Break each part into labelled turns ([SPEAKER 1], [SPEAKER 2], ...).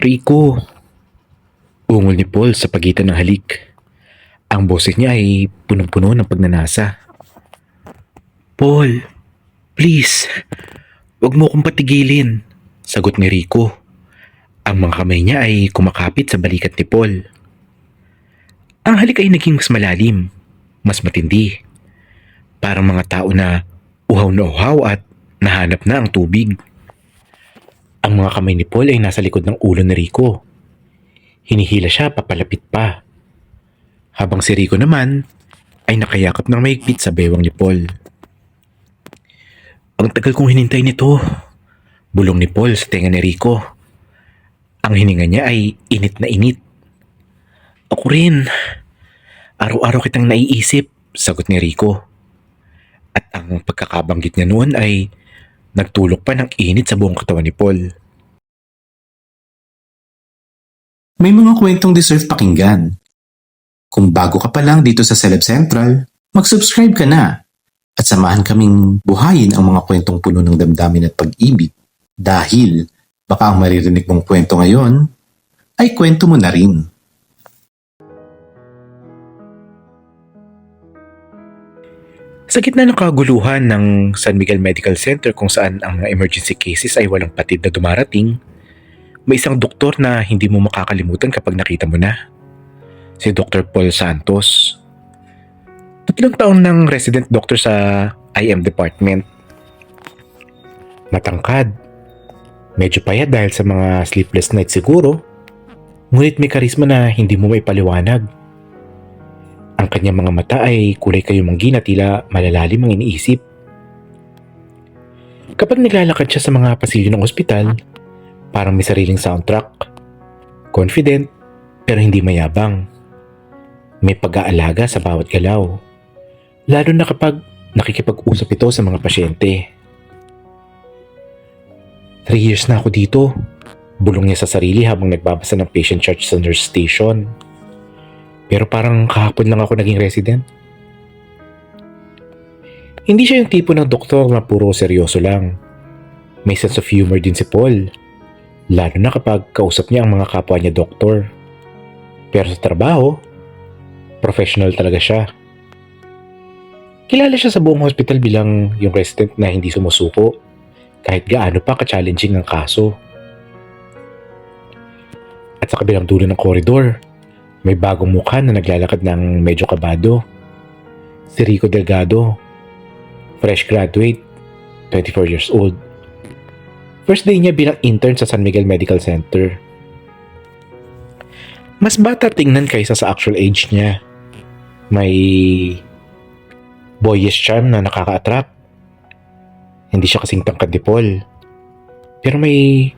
[SPEAKER 1] Rico, ungol ni Paul sa pagitan ng halik. Ang boses niya ay punong-puno ng pagnanasa. Paul, please, wag mo akong patigilin, sagot ni Rico. Ang mga kamay niya ay kumakapit sa balikat ni Paul. Ang halik ay naging mas malalim, mas matindi. Parang mga tao na uhaw na uhaw at nahanap na ang tubig. Ang mga kamay ni Paul ay nasa likod ng ulo ni Rico. Hinihila siya papalapit pa. Habang si Rico naman ay nakayakap ng mahigpit sa bewang ni Paul. Ang tagal kong hinintay nito, bulong ni Paul sa tenga ni Rico. Ang hininga niya ay init na init. Ako rin. Araw-araw kitang naiisip, sagot ni Rico. At ang pagkakabanggit niya noon ay nagtulok pa ng init sa buong katawan ni Paul.
[SPEAKER 2] May mga kwentong deserve pakinggan. Kung bago ka pa lang dito sa Celeb Central, mag-subscribe ka na at samahan kaming buhayin ang mga kwentong puno ng damdamin at pag-ibig dahil baka ang maririnig mong kwento ngayon ay kwento mo na rin.
[SPEAKER 1] Sa gitna ng kaguluhan ng San Miguel Medical Center kung saan ang mga emergency cases ay walang patid na dumarating, may isang doktor na hindi mo makakalimutan kapag nakita mo na. Si Dr. Paul Santos. 3 taon ng resident doctor sa IM department. Matangkad. Medyo payat dahil sa mga sleepless nights siguro. Ngunit may karisma na hindi mo maipaliwanag. Ang kanyang mga mata ay kulay kayumanggi na tila malalalim ang iniisip. Kapag naglalakad siya sa mga pasilyo ng ospital, parang may sariling soundtrack. Confident, pero hindi mayabang. May pag-aalaga sa bawat galaw. Lalo na kapag nakikipag-usap ito sa mga pasyente. 3 years na ako dito, bulong niya sa sarili habang nagbabasa ng patient chart sa nurse station. Pero parang kahapon lang ako naging resident. Hindi siya yung tipo ng doktor na puro seryoso lang. May sense of humor din si Paul. Lalo na kapag kausap niya ang mga kapwa niya doktor. Pero sa trabaho, professional talaga siya. Kilala siya sa buong hospital bilang yung resident na hindi sumusuko kahit gaano pa ka-challenging ang kaso. At sa kabilang dulo ng koridor, may bagong mukha na naglalakad ng medyo kabado. Si Rico Delgado, fresh graduate, 24 years old. First day niya bilang intern sa San Miguel Medical Center. Mas bata tingnan kaysa sa actual age niya. May boyish charm na nakaka-attract. Hindi siya kasing tangkad ni Paul. Pero may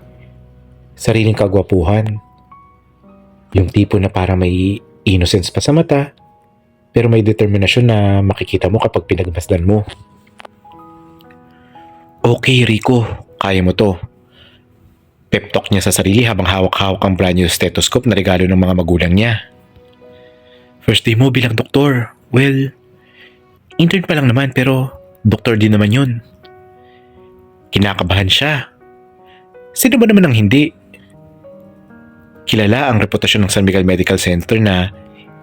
[SPEAKER 1] sariling kagwapuhan. Yung tipo na para may innocence pa sa mata, pero may determinasyon na makikita mo kapag pinagmasdan mo. Okay, Rico, kaya mo to. Pep talk niya sa sarili habang hawak-hawak ang brand new stethoscope na regalo ng mga magulang niya. First day mo bilang doktor. Well, intern pa lang naman pero doktor din naman yun. Kinakabahan siya. Sino ba naman ang hindi? Kilala ang reputasyon ng San Miguel Medical Center na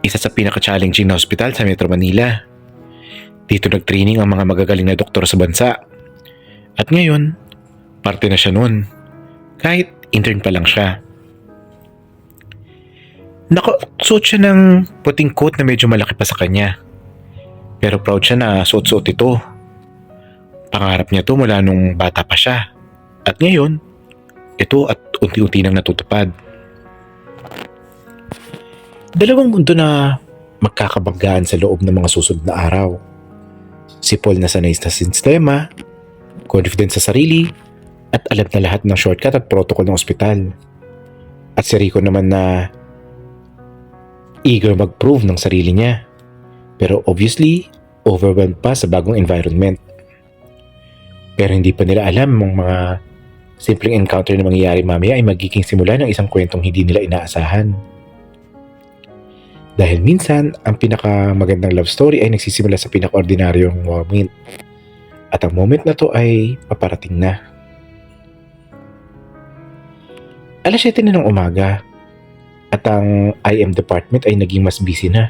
[SPEAKER 1] isa sa pinaka-challenging na hospital sa Metro Manila. Dito nag-training ang mga magagaling na doktor sa bansa. At ngayon, parte na siya noon. Kahit intern pa lang siya. Nakasuot siya ng puting coat na medyo malaki pa sa kanya. Pero proud siya na suot-suot ito. Pangarap niya to mula nung bata pa siya. At ngayon, ito at unti-unti nang natutupad. Dalawang mundo na magkakabanggaan sa loob ng mga susunod na araw. Si Paul na sanay sa sistema, confident sa sarili, at alam na lahat ng shortcut at protocol ng ospital. At si Rico naman na eager mag-prove ng sarili niya. Pero obviously, overwhelmed pa sa bagong environment. Pero hindi pa nila alam ang mga simpleng encounter na mangyayari mamaya ay magiging simula ng isang kwentong hindi nila inaasahan. Dahil minsan, ang pinakamagandang love story ay nagsisimula sa pinaka-ordinaryong moment. At ang moment na to ay paparating na. Alas 7 na ng umaga at ang IM department ay naging mas busy na.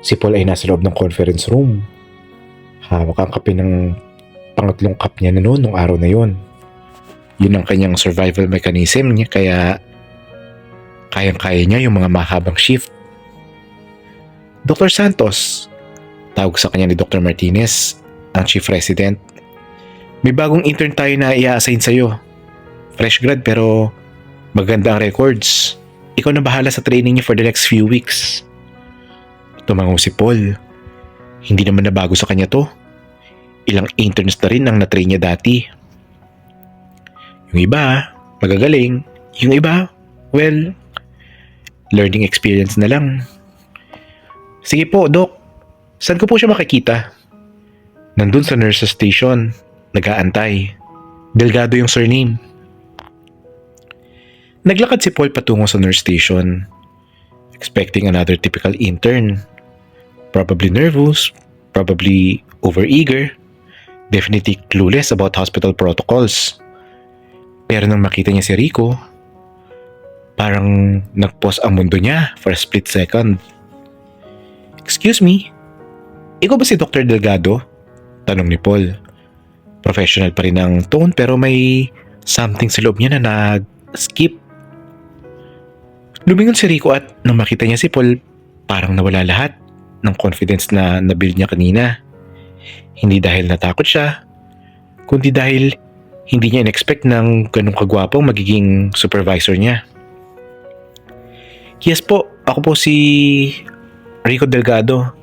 [SPEAKER 1] Si Paul ay nasa loob ng conference room. Hawak ang kape ng pangatlong cup niya na noon nung araw na yon. Yun ang kanyang survival mechanism niya kaya kayang-kaya niya yung mga mahabang shift. Dr. Santos, tawag sa kanya ni Dr. Martinez, ang chief resident. May bagong intern tayo na i-assign sa'yo. Fresh grad pero maganda ang records. Ikaw na bahala sa training niya for the next few weeks. Tumango si Paul. Hindi naman na bago sa kanya to. Ilang interns na rin ang na-train niya dati. Yung iba, magagaling. Yung iba, well, learning experience na lang. Sige po, Doc. Saan ko po siya makikita? Nandun sa nurse's station. Nag-aantay. Delgado yung surname. Naglakad si Paul patungo sa nurse station. Expecting another typical intern. Probably nervous. Probably overeager. Definitely clueless about hospital protocols. Pero nang makita niya si Rico, parang nag-pause ang mundo niya for a split second. Excuse me, ikaw ba si Dr. Delgado? Tanong ni Paul. Professional pa rin ang tone pero may something sa loob niya na nag-skip. Lumingon si Rico at nang makita niya si Paul, parang nawala lahat ng confidence na nabuild niya kanina. Hindi dahil natakot siya, kundi dahil hindi niya in-expect ng ganong kagwapong magiging supervisor niya. Yes po, ako po si Rico Delgado.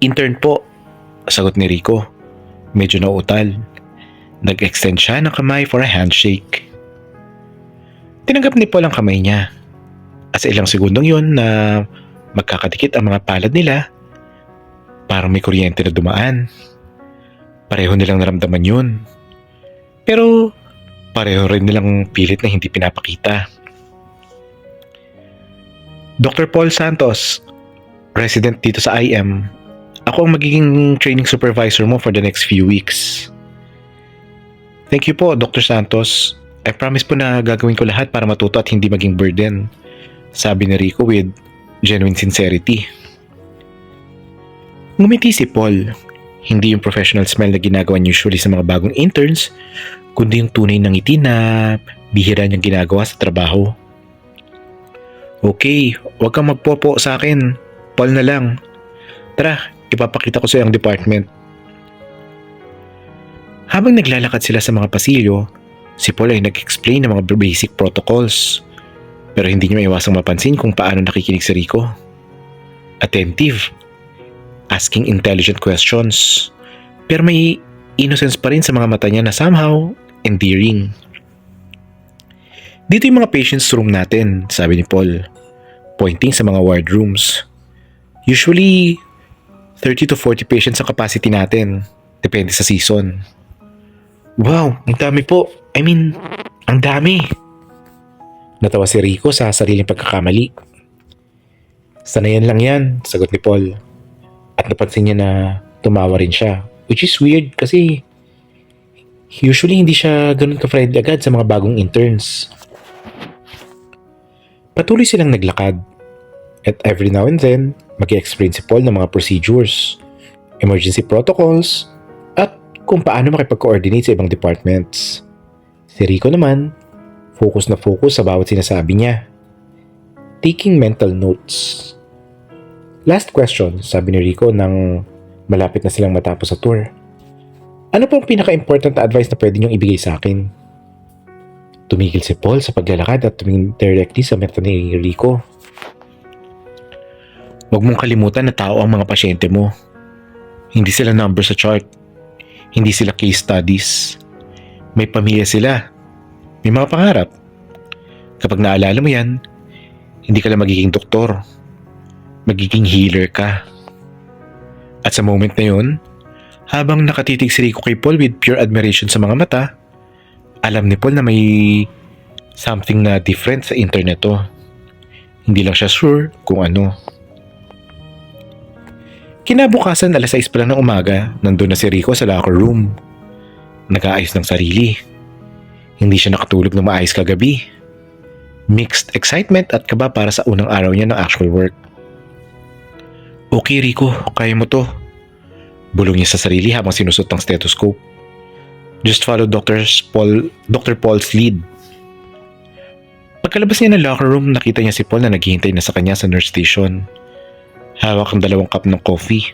[SPEAKER 1] Intern po, sagot ni Rico. Medyo nauutal. Nag-extend siya ng kamay for a handshake. Tinanggap ni Paul ang kamay niya. At sa ilang segundong yun na magkakadikit ang mga palad nila, parang may kuryente na dumaan. Pareho nilang naramdaman yun. Pero pareho rin nilang pilit na hindi pinapakita. Dr. Paul Santos, resident dito sa IM. Ako ang magiging training supervisor mo for the next few weeks. Thank you po, Dr. Santos. I promise po na gagawin ko lahat para matuto at hindi maging burden, sabi ni Rico with genuine sincerity. Ngumiti si Paul. Hindi yung professional smile na ginagawa niya usually sa mga bagong interns, kundi yung tunay ng ngiti na bihira niyang ginagawa sa trabaho. Okay, huwag kang magpopo sa akin. Paul na lang. Tara, ipapakita ko sa iyo ang department. Habang naglalakad sila sa mga pasilyo, si Paul ay nag-explain ng mga basic protocols. Pero hindi niya maiwasang mapansin kung paano nakikinig si Rico. Attentive. Asking intelligent questions. Pero may innocence pa rin sa mga mata niya na somehow endearing. Dito yung mga patients room natin, sabi ni Paul, pointing sa mga ward rooms. Usually, 30 to 40 patients ang capacity natin. Depende sa season. Wow, ang dami po. I mean, ang dami. Natawa si Rico sa sariling pagkakamali. Sanayan lang yan, sagot ni Paul. At napansin niya na tumawa rin siya. Which is weird kasi usually hindi siya ganun ka-friendly agad sa mga bagong interns. Patuloy silang naglakad. At every now and then, mag-explain si Paul ng mga procedures, emergency protocols, at kung paano makipag-coordinate sa ibang departments. Si Rico naman, focus na focus sa bawat sinasabi niya. Taking mental notes. Last question, sabi ni Rico nang malapit na silang matapos sa tour. Ano pong pinaka-important na advice na pwede niyong ibigay sa akin? Tumigil si Paul sa paglalakad at tumingin directly sa mata ni Rico. Huwag mong kalimutan na tao ang mga pasyente mo. Hindi sila number sa chart. Hindi sila case studies. May pamilya sila. May mga pangarap. Kapag naalala mo yan, hindi ka lang magiging doktor. Magiging healer ka. At sa moment na yun, habang nakatitig si Rico kay Paul with pure admiration sa mga mata, alam ni Paul na may something na different sa internet to. Hindi lang siya sure kung ano. Kinabukasan alas 6 pa lang ng umaga, nandun na si Rico sa locker room. Nag-aayos ng sarili. Hindi siya nakatulog ng maayos kagabi. Mixed excitement at kaba para sa unang araw niya ng actual work. Okay Rico, kaya mo to. Bulong niya sa sarili habang sinusot ang stethoscope. Just follow Dr. Paul's lead. Pagkalabas niya ng locker room, nakita niya si Paul na naghihintay na sa kanya sa nurse station. Hawak ang 2 cup ng coffee.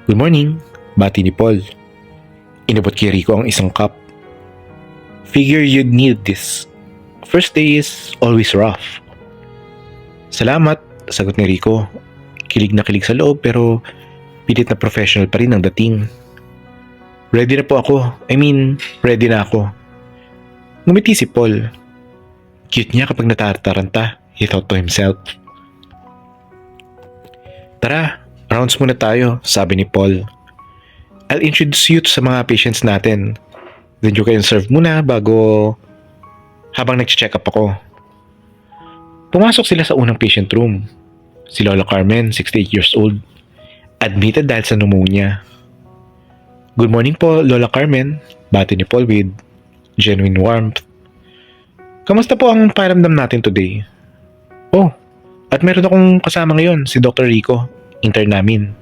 [SPEAKER 1] Good morning, bati ni Paul. Inabot kay Rico ang isang cup. Figure you'd need this. First day is always rough. Salamat, sagot ni Rico. Kilig na kilig sa loob pero pilit na professional pa rin ang dating. Ready na po ako. Ready na ako. Ngumiti si Paul. Cute niya kapag natataranta, he thought to himself. Tara, rounds muna tayo, sabi ni Paul. I'll introduce you sa mga patients natin. Then you can serve muna habang nag-check up ako. Pumasok sila sa unang patient room. Si Lola Carmen, 68 years old. Admitted dahil sa pneumonia. Good morning po, Lola Carmen. Bati ni Paul with genuine warmth. Kamusta po ang pakiramdam natin today? Oh, at meron akong kasama ngayon, si Dr. Rico, intern namin.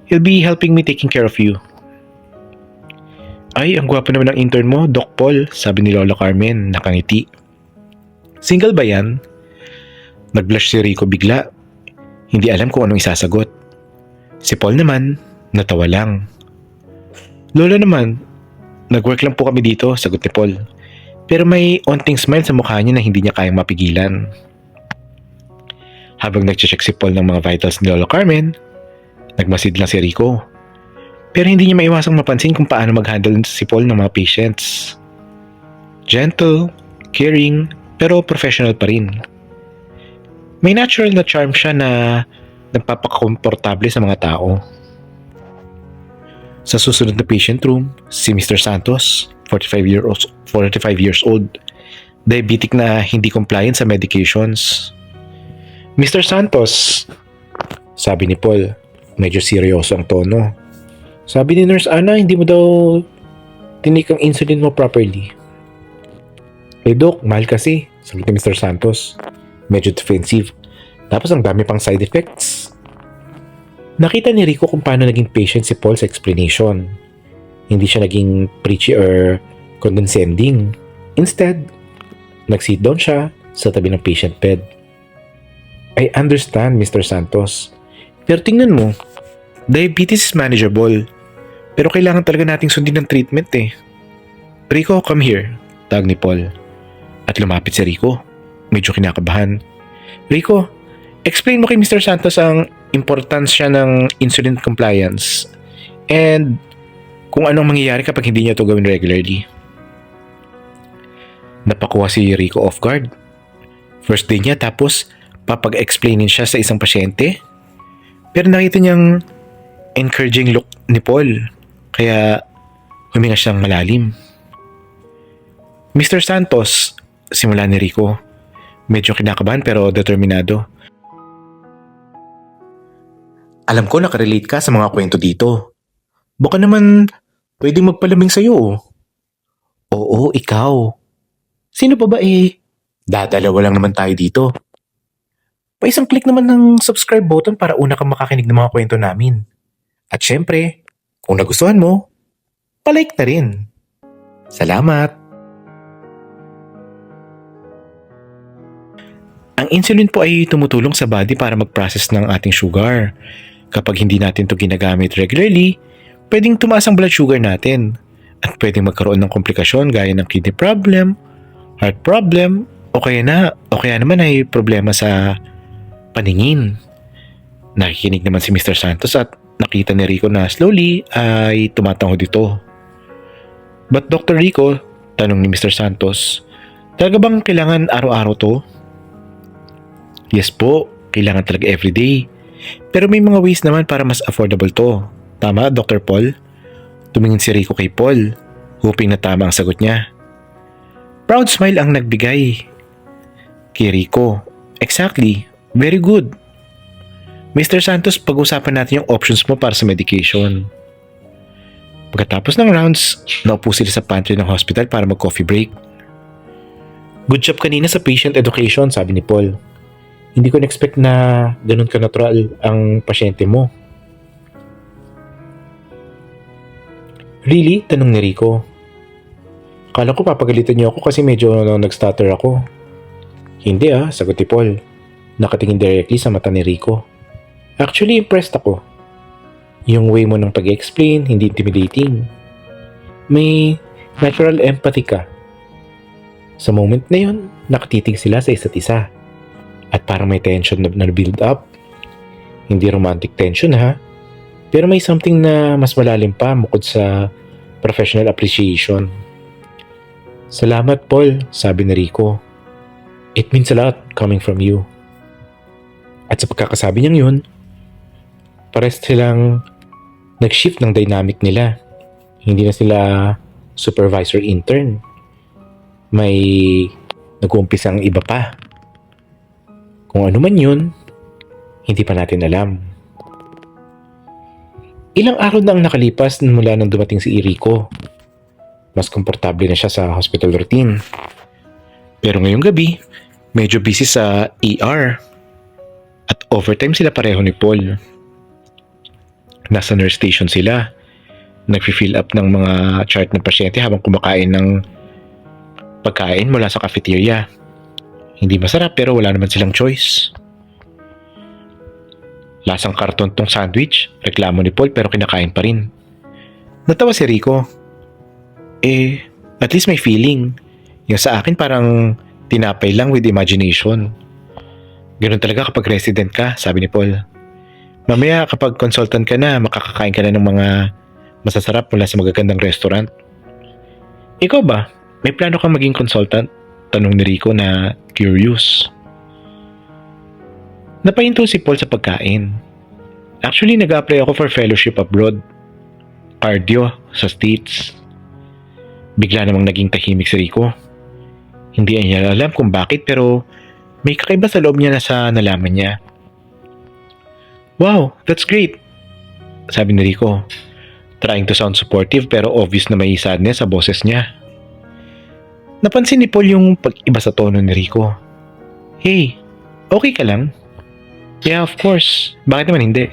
[SPEAKER 1] He'll be helping me taking care of you. Ay, ang gwapo naman ng intern mo, Doc Paul, sabi ni Lola Carmen, nakangiti. Single ba yan? Nag-blush si Rico bigla. Hindi alam kung anong isasagot. Si Paul naman, natawa lang. Lola naman, nag-work lang po kami dito, sagot ni Paul. Pero may onting smile sa mukha niya na hindi niya kayang mapigilan. Habang nag-check si Paul ng mga vitals ni Lola Carmen, nagmasid lang si Rico. Pero hindi niya maiwasang mapansin kung paano mag-handle si Paul ng mga patients. Gentle, caring, pero professional pa rin. May natural na charm siya na nagpapakomportable sa mga tao. Sa susunod na patient room, si Mr. Santos, 45 years old, diabetic na hindi compliant sa medications. Mr. Santos, sabi ni Paul, medyo seryoso ang tono. Sabi ni Nurse Ana, hindi mo daw tinik ang insulin mo properly. Eh Doc, mahal kasi, sabi ni Mr. Santos. Medyo defensive. Tapos ang dami pang side effects. Nakita ni Rico kung paano naging patient si Paul sa explanation. Hindi siya naging preachy or condescending. Instead, nag-sit down siya sa tabi ng patient bed. I understand, Mr. Santos. Pero tingnan mo, diabetes is manageable. Pero kailangan talaga nating sundin ng treatment eh. Rico, come here, tawag ni Paul. At lumapit si Rico. Medyo kinakabahan. Rico, explain mo kay Mr. Santos ang importansya ng insulin compliance and kung anong mangyayari kapag hindi niya ito gawin regularly. Napakuha si Rico off guard. First day niya tapos papag-explainin siya sa isang pasyente. Pero nakita niyang encouraging look ni Paul. Kaya huminga siyang malalim. Mr. Santos, simula ni Rico. Medyo kinakabahan pero determinado. Alam ko nakarelate ka sa mga kwento dito. Baka naman pwedeng magpalamig sa'yo. Oo, ikaw. Sino pa ba eh? Dadalawa lang naman tayo dito. Pa-isang click naman ng subscribe button para una kang makakinig ng mga kwento namin. At syempre, kung nagustuhan mo, palike na rin. Salamat! Ang insulin po ay tumutulong sa body para mag-process ng ating sugar. Kapag hindi natin ito ginagamit regularly, pwedeng tumaas ang blood sugar natin at pwedeng magkaroon ng komplikasyon gaya ng kidney problem, heart problem, o kaya naman ay problema sa paningin. Nakikinig naman si Mr. Santos at nakita ni Rico na slowly ay tumatangod ito. But Dr. Rico, tanong ni Mr. Santos, talaga bang kailangan araw-araw to? Yes po, kailangan talaga everyday. Pero may mga ways naman para mas affordable to. Tama, Dr. Paul? Tumingin si Rico kay Paul, hoping na tama ang sagot niya. Proud smile ang nagbigay kay Rico. Exactly, very good. Mr. Santos, pag-usapan natin yung options mo para sa medication. Pagkatapos ng rounds, naupo sila sa pantry ng hospital para mag-coffee break. Good job kanina sa patient education, sabi ni Paul. Hindi ko na-expect na ganun ka-natural ang pasyente mo. Really? Tanong ni Rico. Kala ko papagalitan niyo ako kasi medyo nag-stutter ako. Hindi sagot ni Paul. Nakatingin directly sa mata ni Rico. Actually, impressed ako. Yung way mo ng pag-explain, hindi intimidating. May natural empathy ka. Sa moment na yun, nakatitig sila sa isa't isa. At parang may tension na build up. Hindi romantic tension pero may something na mas malalim pa bukod sa professional appreciation. Salamat Paul, sabi ni Rico. It means a lot coming from you. At sa pagkakasabi niyang yun, pares silang nag-shift ng dynamic nila. Hindi na sila supervisor-intern. May nag-uumpisang iba pa. Kung ano man yun, hindi pa natin alam. Ilang araw na ang nakalipas mula nang dumating si Rico. Mas komportable na siya sa hospital routine. Pero ngayong gabi, medyo busy sa ER. At overtime sila pareho ni Paul. Nasa nurse station sila. Nag-fill up ng mga chart ng pasyente habang kumakain ng pagkain mula sa cafeteria. Hindi masarap pero wala naman silang choice. Lasang karton tong sandwich, reklamo ni Paul pero kinakain pa rin. Natawa si Rico. At least may feeling. Yung sa akin parang tinapay lang with imagination. Ganun talaga kapag resident ka, sabi ni Paul. Mamaya kapag consultant ka na, makakakain ka na ng mga masasarap mula sa magagandang restaurant. Ikaw ba? May plano kang maging consultant? Tanong ni Rico na curious. Napahinto si Paul sa pagkain. Actually, nag-apply ako for fellowship abroad. Cardio sa States. Bigla namang naging tahimik si Rico. Hindi niya alam kung bakit pero may kakaiba sa loob niya na sa nalaman niya. Wow, that's great, sabi ni Rico. Trying to sound supportive pero obvious na may sadness sa boses niya. Napansin ni Paul yung pag-iba sa tono ni Rico. Hey, okay ka lang? Yeah, of course. Bakit naman hindi?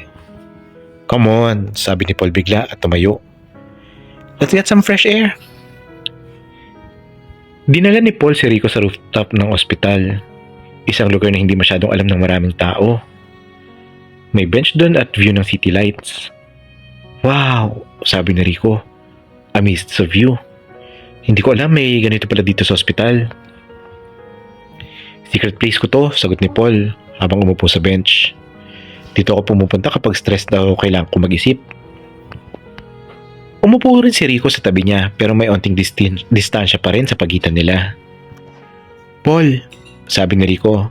[SPEAKER 1] Come on, sabi ni Paul bigla at tumayo. Let's get some fresh air. Dinala ni Paul si Rico sa rooftop ng ospital. Isang lugar na hindi masyadong alam ng maraming tao. May bench doon at view ng city lights. Wow, sabi ni Rico. Amazed sa view. Hindi ko alam may ganito pala dito sa ospital. Secret place ko to, sagot ni Paul habang umupo sa bench. Dito ako pumupunta kapag stressed daw kailangan ko mag-isip. Umupo rin si Rico sa tabi niya pero may onting distansya pa rin sa pagitan nila. Paul, sabi ni Rico.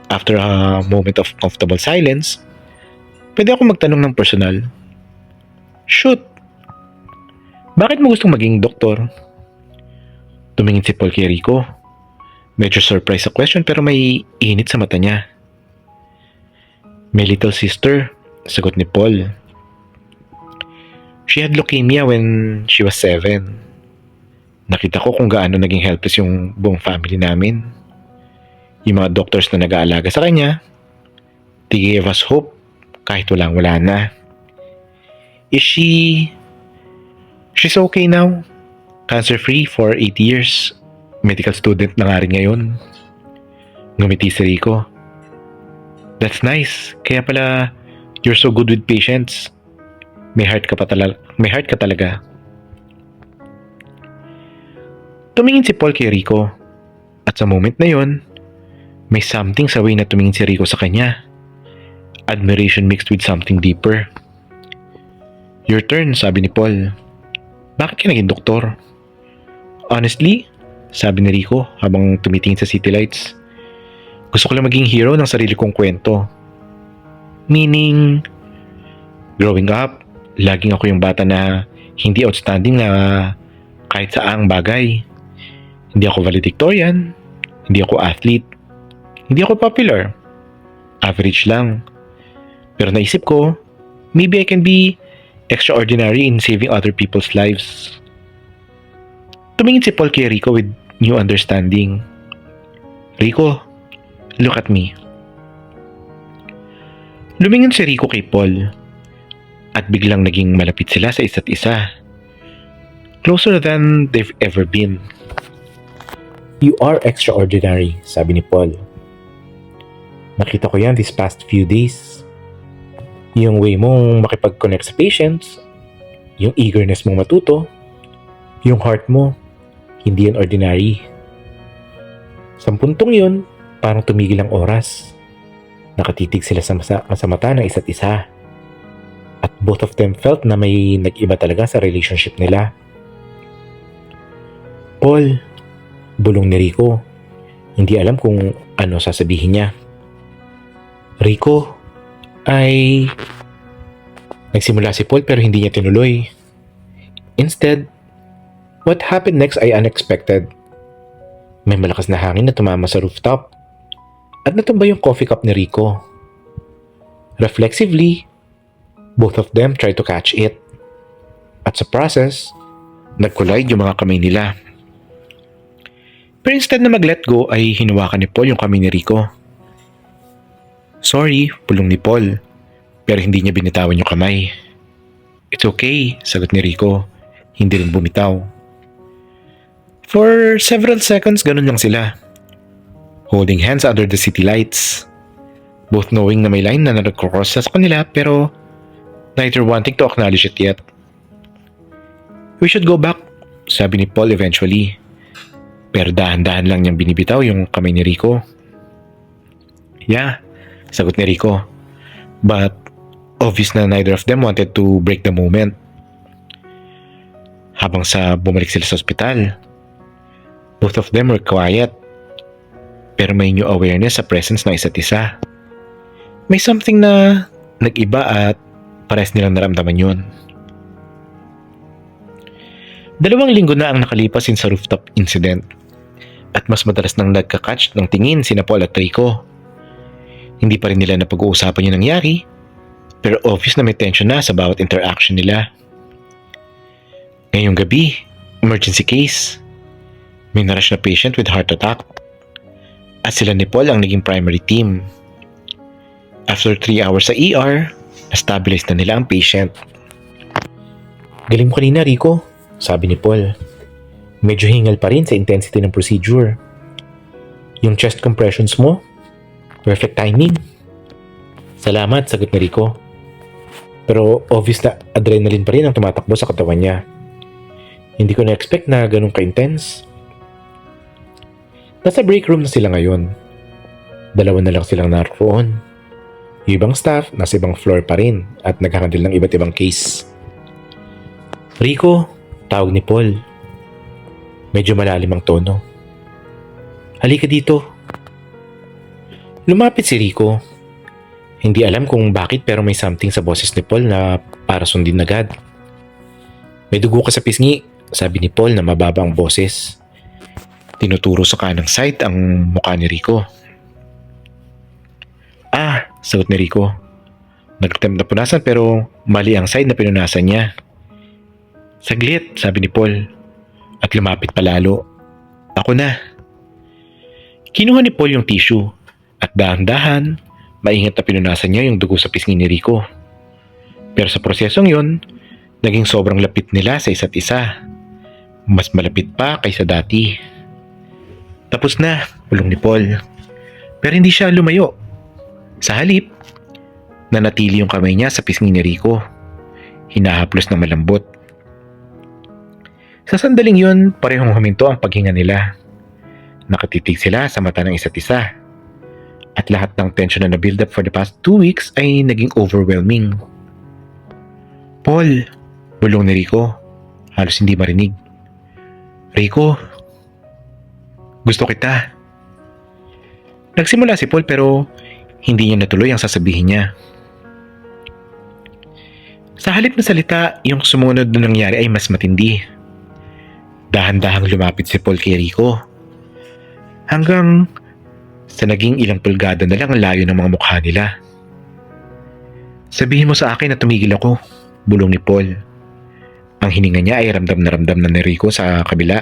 [SPEAKER 1] After a moment of comfortable silence, pwede ako magtanong ng personal. Shoot! Bakit mo gustong maging doktor? Tumingin si Paul kay Rico. Medyo surprised sa question pero may init sa mata niya. My little sister, sagot ni Paul. She had leukemia when she was 7. Nakita ko kung gaano naging helpless yung buong family namin. Yung mga doctors na nag-aalaga sa kanya, they gave us hope kahit walang-wala na. She's okay now. Cancer-free for 8 years. Medical student na nga rin ngayon. Ngumiti si Rico. That's nice. Kaya pala, you're so good with patients. May heart ka talaga. Tumingin si Paul kay Rico. At sa moment na yon, may something sa way na tumingin si Rico sa kanya. Admiration mixed with something deeper. Your turn, sabi ni Paul. Bakit ka naging doktor? Honestly, sabi ni Rico habang tumitingin sa city lights, gusto ko lang maging hero ng sarili kong kwento. Meaning, growing up, laging ako yung bata na hindi outstanding na kahit saang bagay. Hindi ako valedictorian, hindi ako athlete, hindi ako popular. Average lang. Pero naisip ko, maybe I can be extraordinary in saving other people's lives. Tumingin si Paul kay Rico with new understanding. Rico, look at me. Lumingin si Rico kay Paul at biglang naging malapit sila sa isa't isa. Closer than they've ever been. You are extraordinary, sabi ni Paul. Nakita ko yan these past few days. Yung way mong makipag-connect sa patients, yung eagerness mong matuto, yung heart mo, hindi yan ordinary. Sa puntong yun, parang tumigil ang oras. Nakatitig sila sa mata ng isa't isa. At both of them felt na may nag-iba talaga sa relationship nila. Paul, bulong ni Rico. Hindi alam kung ano sasabihin niya. Rico, ay... Nagsimula si Paul pero hindi niya tinuloy. Instead, what happened next ay unexpected. May malakas na hangin na tumama sa rooftop at natumba yung coffee cup ni Rico. Reflexively, both of them tried to catch it. At sa process, nag-collide yung mga kamay nila. Pero instead na mag-let go ay hinawakan ni Paul yung kamay ni Rico. Sorry, pulong ni Paul, pero hindi niya binitawan yung kamay. It's okay, sagot ni Rico. Hindi rin bumitaw. For several seconds, ganun lang sila. Holding hands under the city lights. Both knowing na may line na nag-cross sa kanila pero neither wanting to acknowledge it yet. We should go back, sabi ni Paul eventually. Pero dahan-dahan lang niyang binibitaw yung kamay ni Rico. Yeah, sagot ni Rico. But obvious na neither of them wanted to break the moment. Habang bumalik sila sa ospital, both of them were quiet. Pero may new awareness sa presence ng isa't isa. May something na nag-iba at pares nilang naramdaman yun. 2 linggo na ang nakalipas sa rooftop incident. At mas madalas nang nagka-catch ng tingin sina Paul at Rico. Hindi pa rin nila napag-uusapan yung nangyari, pero obvious na may tension na sa bawat interaction nila. Ngayong gabi, emergency case. May narush na patient with heart attack. At sila ni Paul ang naging primary team. After 3 hours sa ER, na-stabilize na nila ang patient. Galing mo kanina, Rico, sabi ni Paul. Medyo hingal pa rin sa intensity ng procedure. Yung chest compressions mo, perfect timing. Salamat, sagot ni Rico. Pero obvious na adrenaline pa rin ang tumatakbo sa katawan niya. Hindi ko na-expect na ganun ka-intense. Nasa break room na sila ngayon. 2 na lang silang naroon. Yung ibang staff nasa ibang floor pa rin at naghahandle ng iba't ibang case. Rico, tawag ni Paul. Medyo malalim ang tono. Halika dito. Lumapit si Rico. Hindi alam kung bakit pero may something sa boses ni Paul na para sundin agad. May dugo ka sa pisngi, sabi ni Paul na mababa ang boses. Tinuturo sa kanang side ang mukha ni Rico. Ah, sagot ni Rico. Nag-attempt na punasan pero mali ang side na pinunasan niya. Saglit, sabi ni Paul. At lumapit palalo. Ako na. Kinuha ni Paul yung tissue at dahan-dahan, maingat na pinunasan niya yung dugo sa pisngi ni Rico. Pero sa prosesong yun, naging sobrang lapit nila sa isa't isa. Mas malapit pa kaysa dati. Tapos na, pulong ni Paul. Pero hindi siya lumayo. Sa halip, nanatili yung kamay niya sa pisngi ni Rico. Hinahaplos ng malambot. Sa sandaling yun, parehong huminto ang paghinga nila. Nakatitig sila sa mata ng isa't isa. At lahat ng tension na na-build up for the past 2 weeks ay naging overwhelming. Paul, bulong ni Rico. Halos hindi marinig. Rico, gusto kita. Nagsimula si Paul pero hindi niya natuloy ang sasabihin niya. Sa halip na salita, yung sumunod na nangyari ay mas matindi. Dahan-dahang lumapit si Paul kay Rico. Hanggang sa naging ilang pulgada na lang ang layo ng mga mukha nila. Sabihin mo sa akin na tumigil ako, bulong ni Paul. Ang hininga niya ay ramdam na ni Rico sa kabila.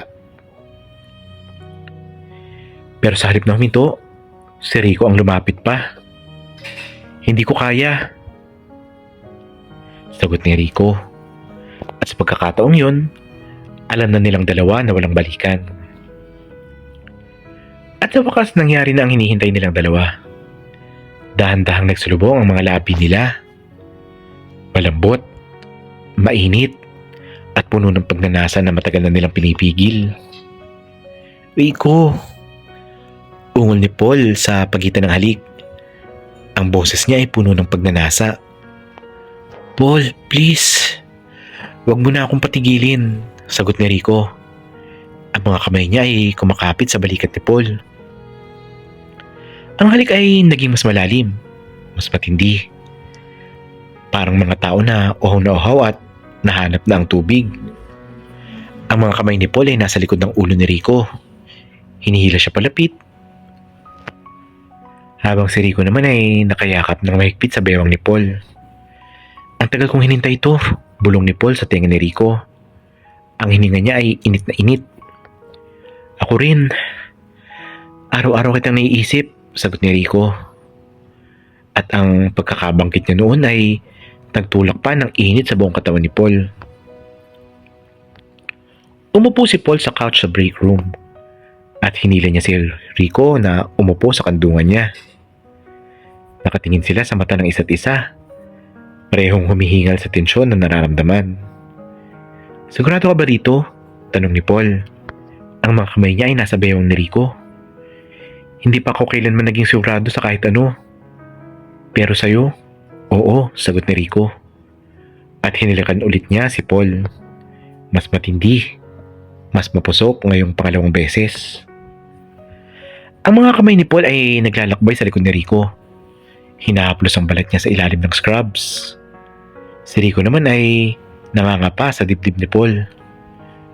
[SPEAKER 1] Pero sa halip na huminto, si Rico ang lumapit pa. Hindi ko kaya. Sagot ni Rico. At sa pagkakataong yun, alam na nilang dalawa na walang balikan. At sa wakas nangyari na ang hinihintay nilang dalawa. Dahan-dahang nagsulubong ang mga labi nila. Malambot, mainit, at puno ng pagnanasa na matagal na nilang pinipigil. Rico! Ungol ni Paul sa pagitan ng halik. Ang boses niya ay puno ng pagnanasa. Paul, please! Huwag mo na akong patigilin, sagot ni Rico. Ang mga kamay niya ay kumakapit sa balikat ni Paul. Ang halik ay naging mas malalim, mas matindi. Parang mga tao na uhaw at nahanap na ang tubig. Ang mga kamay ni Paul ay nasa likod ng ulo ni Rico. Hinihila siya palapit. Habang si Rico naman ay nakayakap ng mahigpit sa bewang ni Paul. Ang tagal kong hinintay ito, bulong ni Paul sa tenga ni Rico. Ang hininga niya ay init na init. Ako rin. Araw-araw kitang naiisip, sagot ni Rico. At ang pagkakabangkit niya noon ay nagtulak pa ng init sa buong katawan ni Paul. Umupo si Paul sa couch sa break room at hinila niya si Rico na umupo sa kandungan niya. Nakatingin sila sa mata ng isa't isa. Parehong humihingal sa tensyon na nararamdaman. Sigurado ka ba rito? Tanong ni Paul. Ang mga kamay niya ay nasa bewang ni Rico. Hindi pa ako kailanman naging sigurado sa kahit ano. Pero sa'yo, oo, sagot ni Rico. At hinilakan ulit niya si Paul. Mas matindi, mas mapusok ngayong pangalawang beses. Ang mga kamay ni Paul ay naglalakbay sa likod ni Rico. Hinahaplos ang balat niya sa ilalim ng scrubs. Si Rico naman ay nangangapa sa dibdib ni Paul.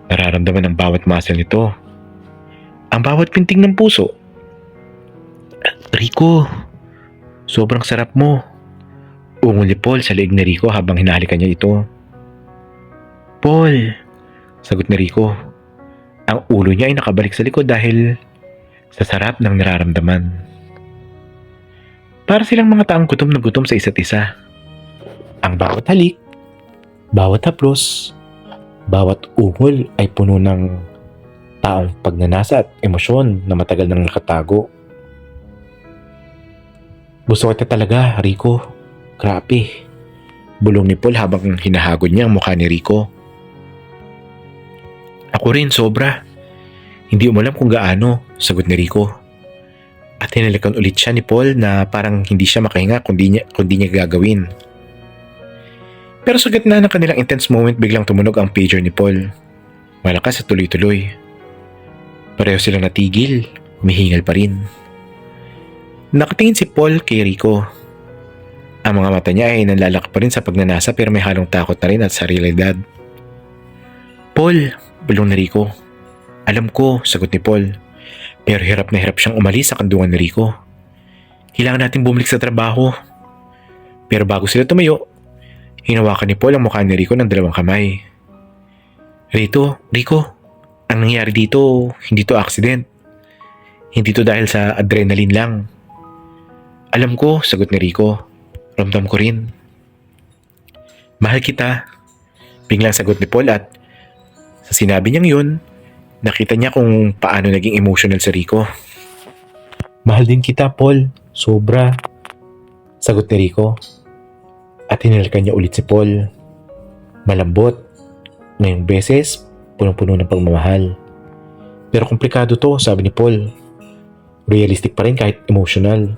[SPEAKER 1] Nararamdaman ang bawat muscle nito. Ang bawat pintig ng puso. Rico, sobrang sarap mo. Ungol ni Paul sa leeg ni Rico habang hinahalikan niya ito. Paul, sagot ni Rico. Ang ulo niya ay nakabalik sa likod dahil sa sarap ng nararamdaman. Para silang mga taong gutom na gutom sa isa't isa. Ang bawat halik, bawat haplos, bawat ungol ay puno ng taong pagnanasa at emosyon na matagal nang nakatago. Gusto kita talaga, Rico. Grabe. Bulong ni Paul habang hinahagod niya ang mukha ni Rico. Ako rin, sobra. Hindi mo alam kung gaano, sagot ni Rico. At hinalikan ulit siya ni Paul na parang hindi siya makahinga kundi niya gagawin. Pero sa gitna ng kanilang intense moment biglang tumunog ang pager ni Paul. Malakas at tuloy-tuloy. Pareho silang natigil, humihingal pa rin. Nakatingin si Paul kay Rico. Ang mga mata niya ay nanlalaki pa rin sa pagnanasa pero may halong takot na rin at sarilidad. Paul, bulong ni Rico. Alam ko, sagot ni Paul. Pero hirap na hirap siyang umalis sa kandungan ni Rico. Kailangan natin bumalik sa trabaho. Pero bago sila tumayo, hinawakan ni Paul ang mukha ni Rico ng dalawang kamay. Rico, ang nangyari dito, hindi to accident. Hindi to dahil sa adrenaline lang. Alam ko, sagot ni Rico. Ramdam ko rin. Mahal kita, biglang sagot ni Paul at sa sinabi niyang yun, nakita niya kung paano naging emotional si Rico. Mahal din kita, Paul. Sobra. Sagot ni Rico. At hinalikan niya ulit si Paul. Malambot. Ngayong beses, punong-puno ng pagmamahal. Pero komplikado to, sabi ni Paul. Realistic pa rin kahit emotional.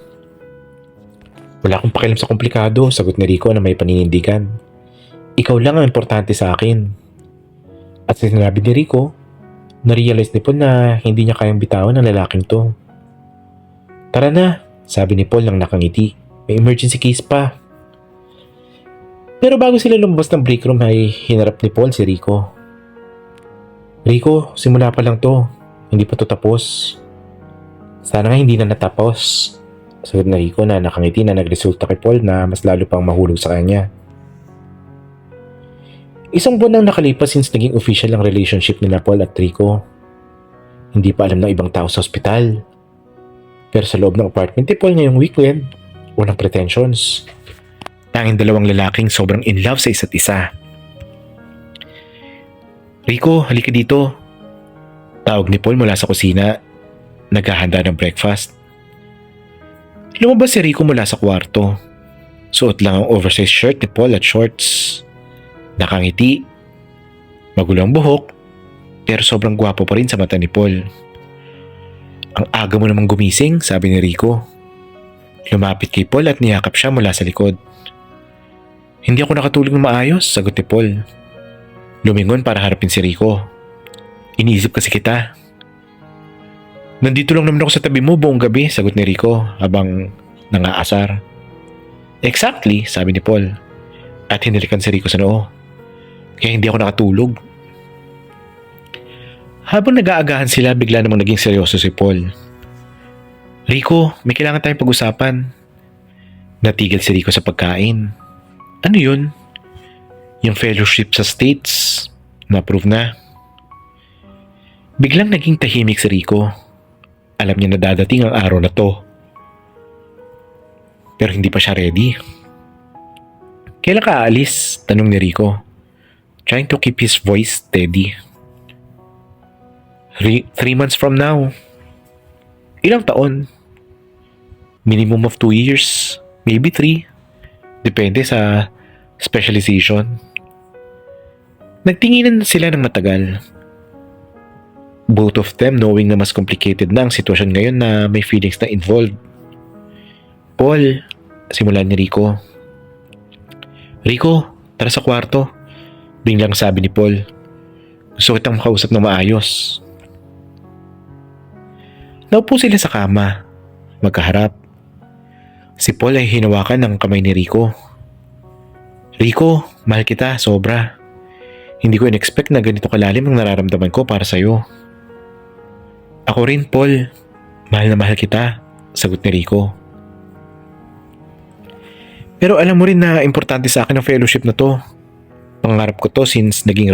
[SPEAKER 1] Wala akong pakialam sa komplikado, sagot ni Rico na may paninindigan. Ikaw lang ang importante sa akin. At sinabi ni Rico, na-realize ni Paul na hindi niya kayang bitawan ang lalaking to. Tara na, sabi ni Paul nang nakangiti. May emergency case pa. Pero bago sila lumabas ng break room ay hinarap ni Paul si Rico. Rico, simula pa lang to. Hindi pa to tapos. Sana nga hindi na natapos. Sagot na Rico na nakangiti na nagresulta kay Paul na mas lalo pang mahulog sa kanya. Isang buwan nang nakalipas since naging official ang relationship nila Paul at Rico. Hindi pa alam ng ibang tao sa ospital. Pero sa loob ng apartment ni Paul ngayong weekend, walang pretensions. Tanging dalawang lalaking sobrang in love sa isa't isa. Rico, halika dito. Tawag ni Paul mula sa kusina. Naghahanda ng breakfast. Lumabas si Rico mula sa kwarto. Suot lang ang oversized shirt ni Paul at shorts. Nakangiti. Magulong buhok. Pero sobrang gwapo pa rin sa mata ni Paul. Ang aga mo namang gumising, sabi ni Rico. Lumapit kay Paul at niyakap siya mula sa likod. Hindi ako nakatulog ng maayos, sagot ni Paul. Lumingon para harapin si Rico. Iniisip kasi kita. Nandito lang naman ako sa tabi mo buong gabi, sagot ni Rico habang nangaasar. Exactly, sabi ni Paul. At hinalikan si Rico sa noo. Kaya hindi ako nakatulog. Habang nag-aagahan sila, bigla namang naging seryoso si Paul. Rico, may kailangan tayong pag-usapan. Natigil si Rico sa pagkain. Ano yun? Yung fellowship sa States, na-approve na. Biglang naging tahimik si Rico. Alam niya na dadating ang araw na to. Pero hindi pa siya ready. Kailan ka aalis? Tanong ni Rico. Trying to keep his voice steady. 3 months from now. Ilang taon? Minimum of 2 years. Maybe 3. Depende sa specialization. Nagtinginan sila ng matagal. Both of them knowing na mas complicated na ang sitwasyon ngayon na may feelings na involved. Paul, simulan ni Rico. Rico, tara sa kwarto. Biglang sabi ni Paul. Gusto kitang makausap na maayos. Naupo sila sa kama. Magkaharap. Si Paul ay hinawakan ng kamay ni Rico. Rico, mahal kita, sobra. Hindi ko in-expect na ganito kalalim ang nararamdaman ko para sa'yo. Ako rin, Paul. Mahal na mahal kita, sagot ni Rico. Pero alam mo rin na importante sa akin ang fellowship na to. Pangarap ko to since naging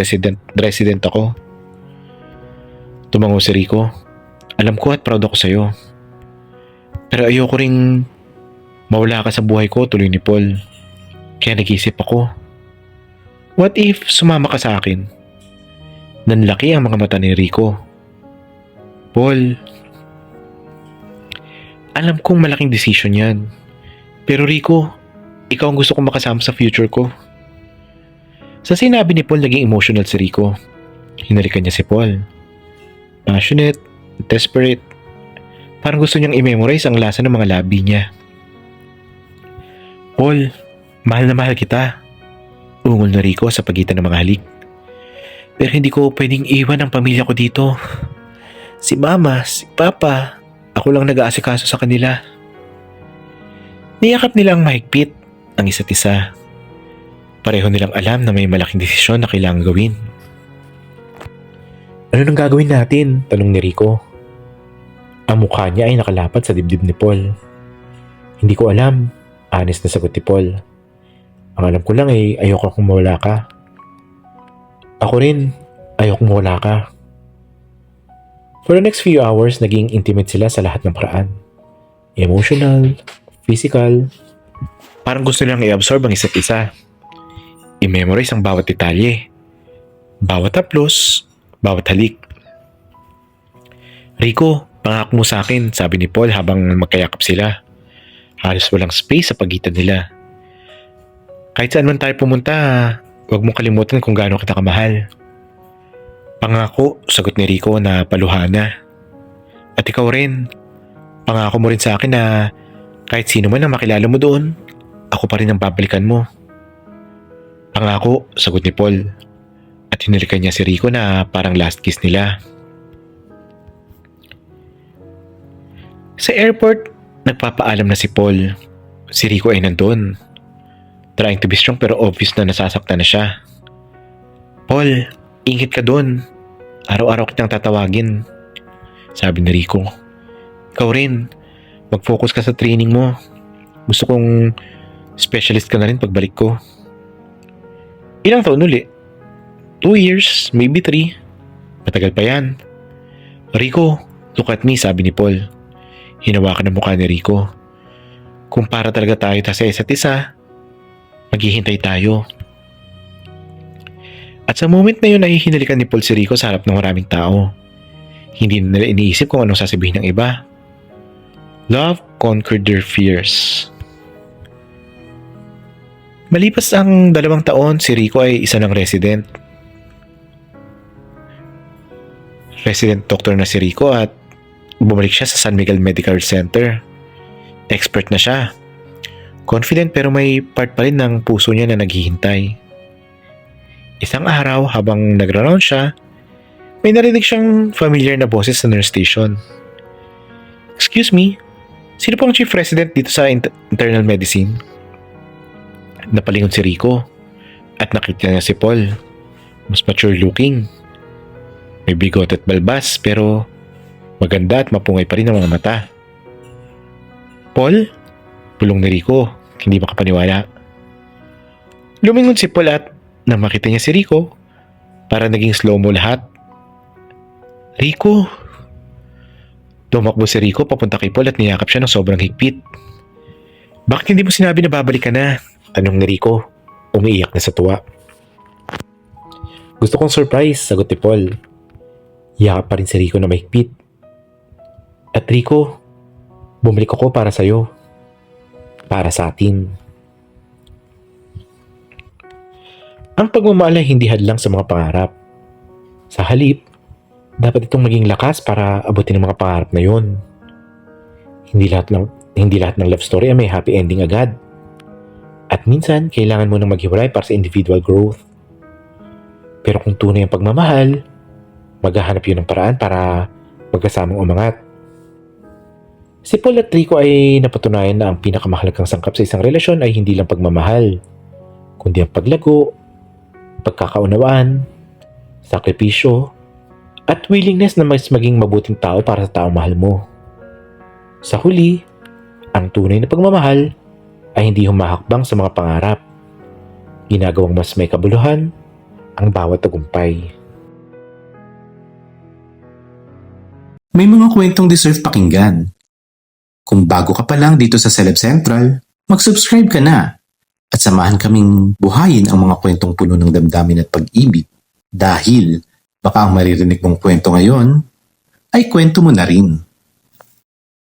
[SPEAKER 1] resident ako. Tumango si Rico. Alam ko at proud ako sa'yo. Pero ayoko ring mawala ka sa buhay ko, tuloy ni Paul. Kaya nag-isip ako. What if sumama ka sa akin? Nanlaki ang mga mata ni Rico. Paul, alam kong malaking decision yan. Pero Rico, ikaw ang gusto kong makasama sa future ko. Sa sinabi ni Paul, naging emotional si Rico. Hinalikan niya si Paul. Passionate, desperate. Parang gusto niyang i-memorize ang lasa ng mga labi niya. Paul, mahal na mahal kita. Ungol na Rico sa pagitan ng mga halik. Pero hindi ko pwedeng iwan ang pamilya ko dito. Si Mama, si Papa, ako lang nag-aasikaso sa kanila. Niyakap nilang mahigpit ang isa't isa. Pareho nilang alam na may malaking desisyon na kailangang gawin. Ano nang gagawin natin? Tanong ni Rico. Ang mukha niya ay nakalapat sa dibdib ni Paul. Hindi ko alam, honest na sagot ni Paul. Ang alam ko lang ay ayoko kung mawala ka. Ako rin, ayoko mawala ka. For the next few hours, naging intimate sila sa lahat ng paraan. Emotional, physical. Parang gusto nilang i-absorb ang isa't isa. I-memorize ang bawat detalye. Bawat haplos, bawat halik. Rico, pangako mo sa akin, sabi ni Paul habang magkayakap sila. Halos walang space sa pagitan nila. Kahit saan man tayo pumunta, huwag mong kalimutan kung gaano kita kamahal. Pangako, sagot ni Rico na paluhana. At ikaw rin, pangako mo rin sa akin na kahit sino man ang makilala mo doon, ako pa rin ang babalikan mo. Pangako, sagot ni Paul. At hinalikan niya si Rico na parang last kiss nila. Sa airport, nagpapaalam na si Paul. Si Rico ay nandun. Trying to be strong pero obvious na nasasaktan na siya. Paul, ingit ka doon. Araw-araw kitang tatawagin. Sabi ni Rico. Ikaw rin, mag-focus ka sa training mo. Gusto kong specialist ka na rin pagbalik ko. Ilang taon uli? 2 years, maybe 3. Matagal pa yan. Rico, look at me, sabi ni Paul. Hinawakan ang mukha ni Rico. Kung para talaga tayo sa isa't isa, maghihintay tayo. At sa moment na yun ay hinalikan ni Paul si Rico sa harap ng maraming tao. Hindi na nila iniisip kung anong sasabihin ng iba. Love conquered their fears. Malipas ang 2 taon, si Rico ay isa ng resident. Resident doctor na si Rico at bumalik siya sa San Miguel Medical Center. Expert na siya. Confident pero may part pa rin ng puso niya na naghihintay. Isang araw habang nagra-round siya, may narinig siyang familiar na boses sa nurse station. Excuse me, sino pong chief resident dito sa internal medicine? Napalingon si Rico at nakita niya si Paul. Mas mature looking. May bigot at balbas pero maganda at mapungay pa rin ang mga mata. Paul? Pulong ni Rico, hindi makapaniwala. Lumingon si Paul at nang makita niya si Rico, para naging slow-mo lahat. Rico! Tumakbo si Rico papunta kay Paul at niyakap siya ng sobrang higpit. Bakit hindi mo sinabi na babalik ka na? Tanong ni Rico, umiiyak na sa tuwa. Gusto kong surprise, sagot ni Paul. Yakap pa rin si Rico na mahigpit. At Rico, bumalik ako para sa'yo. Para sa atin. Ang pagmamahal ay hindi hadlang sa mga pangarap. Sa halip, dapat itong maging lakas para abutin ang mga pangarap na yon. Hindi lahat ng love story ay may happy ending agad. At minsan, kailangan mo nang maghiwalay para sa individual growth. Pero kung tunay ang pagmamahal, maghahanap yun ng paraan para magkasamang umangat. Si Paul at Rico ay napatunayan na ang pinakamahalagang sangkap sa isang relasyon ay hindi lang pagmamahal, kundi ang paglago, pagkakaunawaan, sakripisyo, at willingness na mas maging mabuting tao para sa taong mahal mo. Sa huli, ang tunay na pagmamahal ay hindi humahakbang sa mga pangarap. Ginagawang mas may kabuluhan ang bawat tagumpay.
[SPEAKER 2] May mga kwentong deserve pakinggan. Kung bago ka pa lang dito sa Celeb Central, mag-subscribe ka na at samahan kaming buhayin ang mga kwentong puno ng damdamin at pag-ibig dahil baka ang maririnig mong kwento ngayon ay kwento mo na rin.